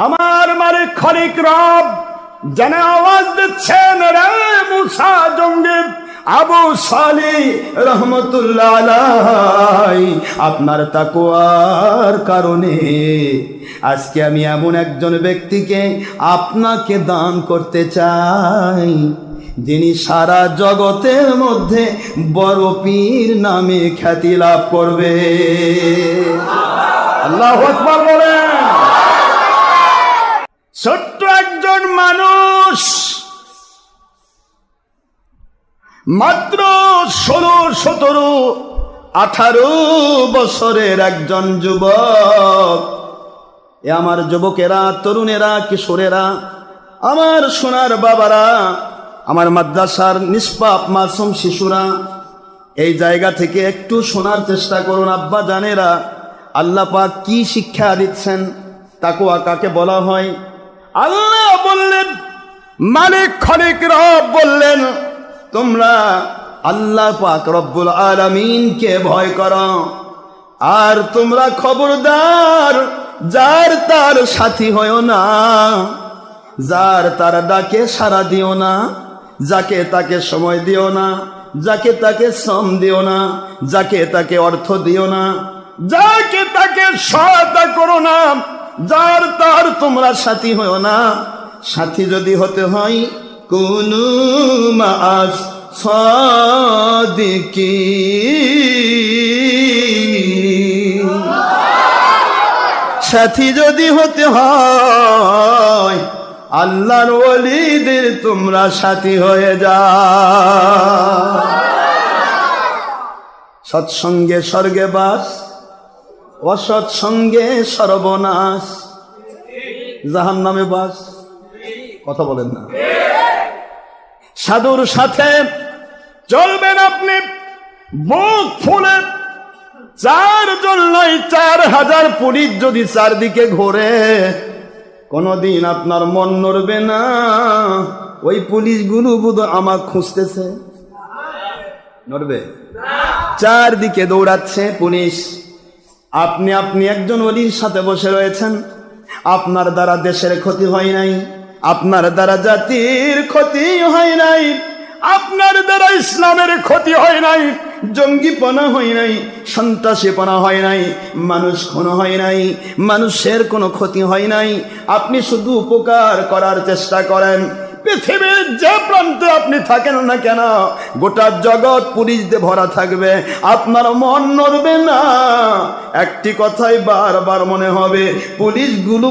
আমার মালিক খালিক রব যেন আওয়াজ দিচ্ছেন, রে মুসা জঙ্গি আবু সালিহ রহমতুল্লাহ আলাইহি, আপনার তাকওয়ার কারণে আজকে আমি এমন একজন ব্যক্তিকে আপনাকে দান করতে চাই, যিনি সারা জগতের মধ্যে বড় পীর নামে খ্যাতি লাভ করবে। আল্লাহু আকবার বলেন। ছোট্ট একজন মানুষ, মাত্র 16, 17, 18 বছরের একজন যুবক। এ আমার যুবকেরা, তরুণেরা, কিশোরেরা, আমার সোনার বাবারা, আমার মাদ্রাসার নিষ্পাপ মাসুম শিশুরা, এই জায়গা থেকে একটু শোনার চেষ্টা করুন। আব্বা জানেরা, আল্লাহ পাক কি শিক্ষা দিচ্ছেন, তাকওয়া কাকে বলা হয়। আল্লাহ বললেন, মালিক খালিক রব বললেন, তোমরা আল্লাহ পাক রব্বুল আলামিনকে ভয় করো, আর তোমরা খবরদার যার তার সাথী হয়ো না, যার তার ডাকে সাড়া দিও না, যাকে তাকে সময় দিও না, যাকে তাকে শ্রম দিও না, যাকে তাকে অর্থ দিও না, যাকে তাকে সহায়তা করো না, যার তার তোমরা সাথী হয়ো না। সাথী যদি হতে হয় কুনু মাআস সাদিকিন, সাথী যদি হতে হয় আল্লাহর ওলিদের তোমরা সাথী হয়ে যাও। সৎসঙ্গে স্বর্গে বাস, অসৎসঙ্গে সর্বনাশ, জাহান্নামে বাস। কথা বলেন না। সাধুর সাথে চলবেন আপনি বুক ফুলে, 4 জন নয় 4000 পুলিশ যদি চারদিকে ঘোরে, কোনদিন আপনার মন নড়বে না ওই পুলিশগুলো বোধ আমাকে খুঁজতেছে। নড়বে? চারদিকে দৌড়াচ্ছে পুলিশ। আপনি একজন ওলির সাথে বসে রয়েছেন। আপনার দ্বারা দেশের ক্ষতি হয় নাই, আপনার দ্বারা জাতির ক্ষতি হয় নাই, আপনার দ্বারা ইসলামের ক্ষতি হয় নাই, জঙ্গিপনা হয় নাই, সন্ত্রাসীপনা হয় নাই, মানুষ খুন হয় নাই, মানুষের কোনো ক্ষতি হয় নাই। আপনি শুধু উপকার করার চেষ্টা করেন। পৃথিবীর যে প্রান্তে আপনি থাকেন না কেন, গোটা জগৎ পুলিশ দিয়ে ভরা থাকবে, আপনার মন নড়বে না। একটি কথাই বারবার মনে হবে, পুলিশগুলো